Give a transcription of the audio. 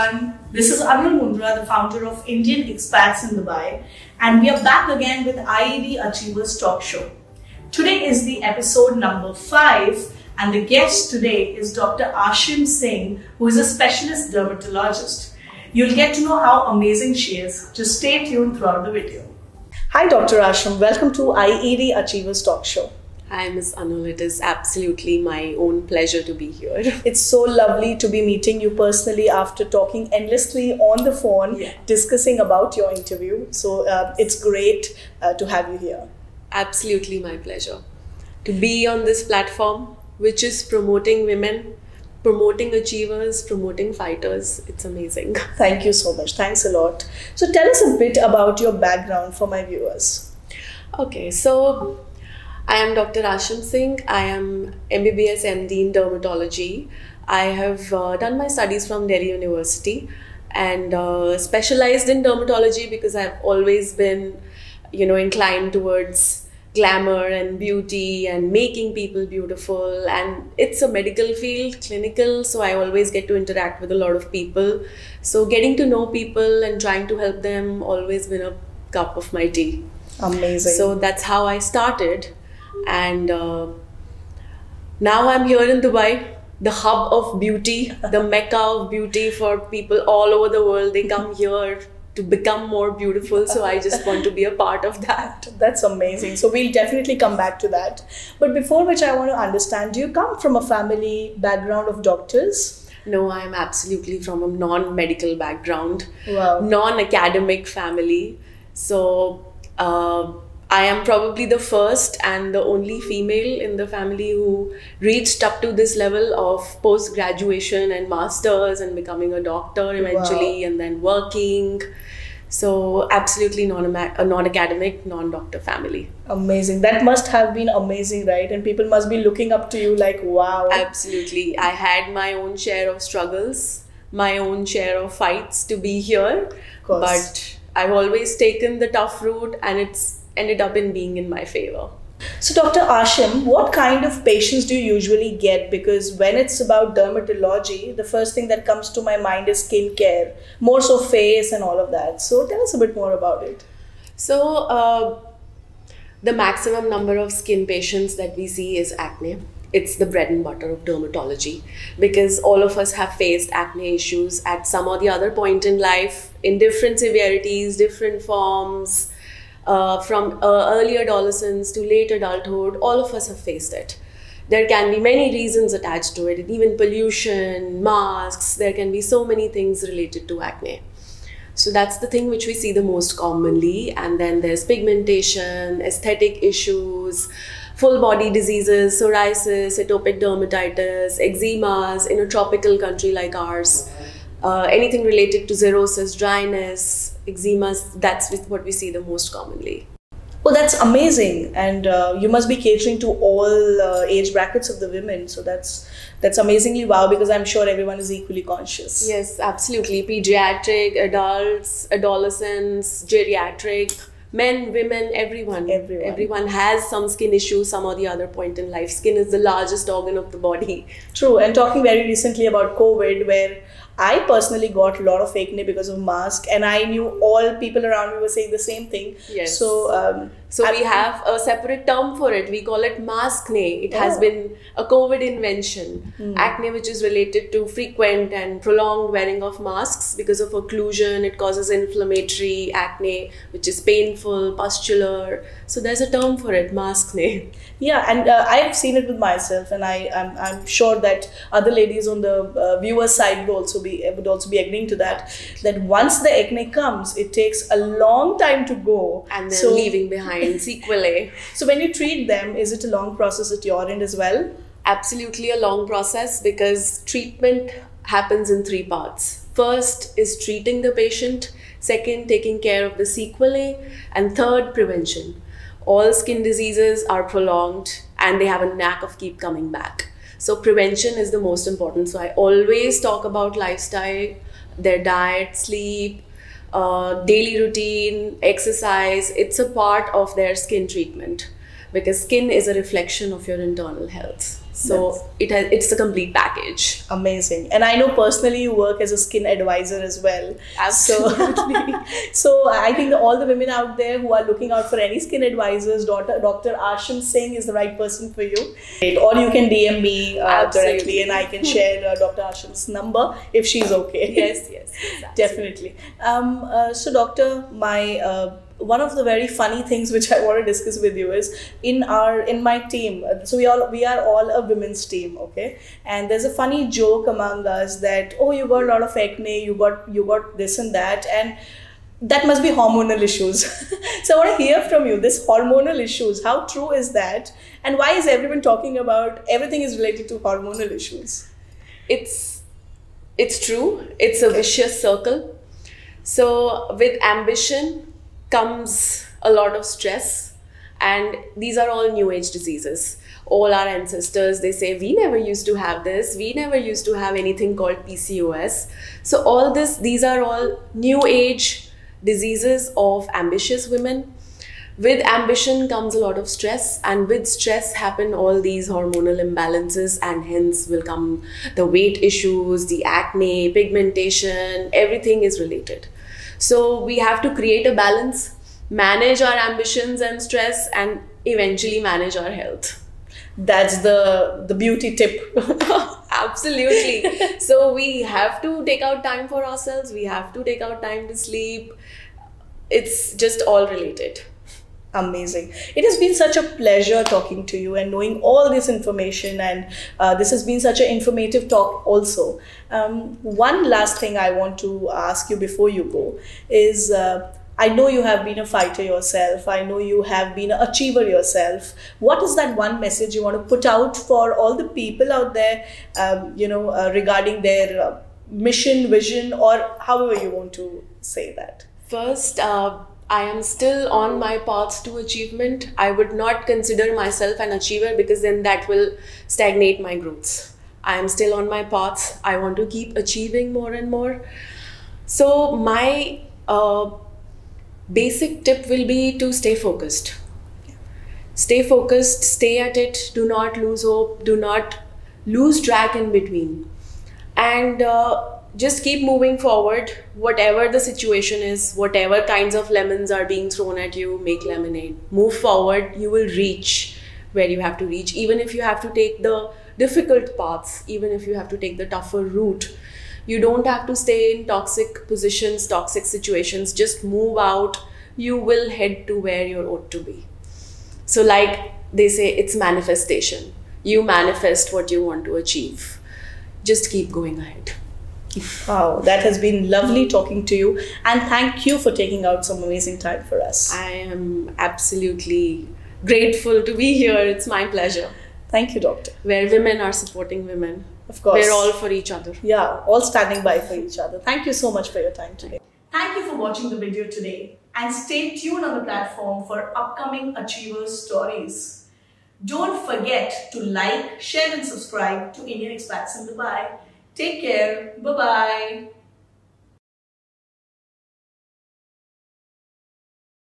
everyone. This is Anil Mundra, the founder of Indian Expats in Dubai, and we are back again with IED Achievers Talk Show. Today is the episode number 5, and the guest today is Dr. Aashim Singh, who is a specialist dermatologist. You'll get to know how amazing she is. Just stay tuned throughout the video. Hi Dr. Aashim, welcome to IED Achievers Talk Show. Hi Ms. Anul, it is absolutely my own pleasure to be here. It's so lovely to be meeting you personally after talking endlessly on the phone, discussing about your interview. So it's great to have you here. Absolutely my pleasure. To be on this platform, which is promoting women, promoting achievers, promoting fighters, it's amazing. Thank you so much. Thanks a lot. So tell us a bit about your background for my viewers. Okay, so I am Dr. Aashim Singh. I am MBBS MD in dermatology. I have done my studies from Delhi University and specialized in dermatology because I've always been, inclined towards glamour and beauty and making people beautiful. And it's a medical field, clinical, so I always get to interact with a lot of people. So getting to know people and trying to help them always been a cup of my tea. Amazing. So that's how I started. And now I'm here in Dubai, the hub of beauty, the mecca of beauty for people all over the world. They come here to become more beautiful. So I just want to be a part of that. That's amazing. So we'll definitely come back to that. But before which I want to understand, do you come from a family background of doctors? No, I'm absolutely from a non-medical background, wow. Non-academic family. So I am probably the first and the only female in the family who reached up to this level of post-graduation and masters and becoming a doctor eventually, wow. And then working. So absolutely non-academic, non-doctor family. Amazing. That must have been amazing, right? And people must be looking up to you like, wow. Absolutely. I had my own share of struggles, my own share of fights to be here. Of course. But I've always taken the tough route and it's ended up in being in my favor. So Dr. Aashim, what kind of patients do you usually get? Because when it's about dermatology, the first thing that comes to my mind is skincare, more so face and all of that. So tell us a bit more about it. So the maximum number of skin patients that we see is acne. It's the bread and butter of dermatology because all of us have faced acne issues at some or the other point in life in different severities, different forms. From early adolescence to late adulthood, all of us have faced it. There can be many reasons attached to it, even pollution, masks, there can be so many things related to acne. So that's the thing which we see the most commonly. And then there's pigmentation, aesthetic issues, full body diseases, psoriasis, atopic dermatitis, eczemas in a tropical country like ours. Anything related to xerosis, dryness, eczemas, that's what we see the most commonly. Oh, that's amazing. And you must be catering to all age brackets of the women. So that's amazingly wow, because I'm sure everyone is equally conscious. Yes, absolutely. Pediatric, adults, adolescents, geriatric, men, women, everyone. Everyone has some skin issue, some or the other point in life. Skin is the largest organ of the body. True. And talking very recently about COVID, where I personally got a lot of acne because of mask, and I knew all people around me were saying the same thing. Yes. So, we have a separate term for it. We call it maskne. It has been a COVID invention. Acne, which is related to frequent and prolonged wearing of masks because of occlusion. It causes inflammatory acne, which is painful, pustular. So there's a term for it, maskne. Yeah, and I've seen it with myself, and I'm sure that other ladies on the viewer side would also be agreeing to that. That once the acne comes, it takes a long time to go, and then leaving behind sequelae. So when you treat them, is it a long process at your end as well? Absolutely a long process because treatment happens in 3 parts. First is treating the patient, second taking care of the sequelae, and third prevention. All skin diseases are prolonged and they have a knack of keep coming back. So prevention is the most important. So I always talk about lifestyle, their diet, sleep, daily routine, exercise. It's a part of their skin treatment because skin is a reflection of your internal health. So it's a complete package. Amazing. And I know personally you work as a skin advisor as well. Absolutely. So I think all the women out there who are looking out for any skin advisors, Dr. Aashim Singh is the right person for you. Or you can DM me directly, and I can share Dr. Aashim's number if she's okay. Yes, definitely. So doctor, one of the very funny things which I want to discuss with you is in my team. So we are all a women's team, okay? And there's a funny joke among us that, oh, you got a lot of acne, you got this and that, and that must be hormonal issues. So I want to hear from you, this hormonal issues, how true is that, and why is everyone talking about everything is related to hormonal issues? It's true. It's a vicious circle. So with ambition comes a lot of stress, and these are all new age diseases. All our ancestors, they say, we never used to have this, we never used to have anything called PCOS. So all these are all new age diseases of ambitious women. With ambition comes a lot of stress, and with stress happen all these hormonal imbalances, and hence will come the weight issues, the acne, pigmentation, everything is related. So we have to create a balance, manage our ambitions and stress, and eventually manage our health. That's the beauty tip. Absolutely. So we have to take out time for ourselves. We have to take out time to sleep. It's just all related. Amazing. It has been such a pleasure talking to you and knowing all this information, and this has been such an informative talk also. One last thing I want to ask you before you go is, I know you have been a fighter yourself. I know you have been an achiever yourself. What is that one message you want to put out for all the people out there, regarding their mission, vision, or however you want to say that? First, I am still on my path to achievement. I would not consider myself an achiever, because then that will stagnate my growth. I am still on my path. I want to keep achieving more and more. So my basic tip will be to stay focused. Stay focused, stay at it, do not lose hope, do not lose track in between. And just keep moving forward. Whatever the situation is, whatever kinds of lemons are being thrown at you, make lemonade. Move forward, you will reach where you have to reach. Even if you have to take the difficult paths, even if you have to take the tougher route, you don't have to stay in toxic positions, toxic situations. Just move out. You will head to where you ought to be. So like they say, it's manifestation. You manifest what you want to achieve. Just keep going ahead. Wow, that has been lovely talking to you, and thank you for taking out some amazing time for us. I am absolutely grateful to be here. It's my pleasure. Thank you, doctor. Where women are supporting women. Of course. We're all for each other. Yeah, all standing by for each other. Thank you so much for your time today. Thank you for watching the video today, and stay tuned on the platform for upcoming Achievers stories. Don't forget to like, share and subscribe to Indian Expats in Dubai. Take care. Bye-bye.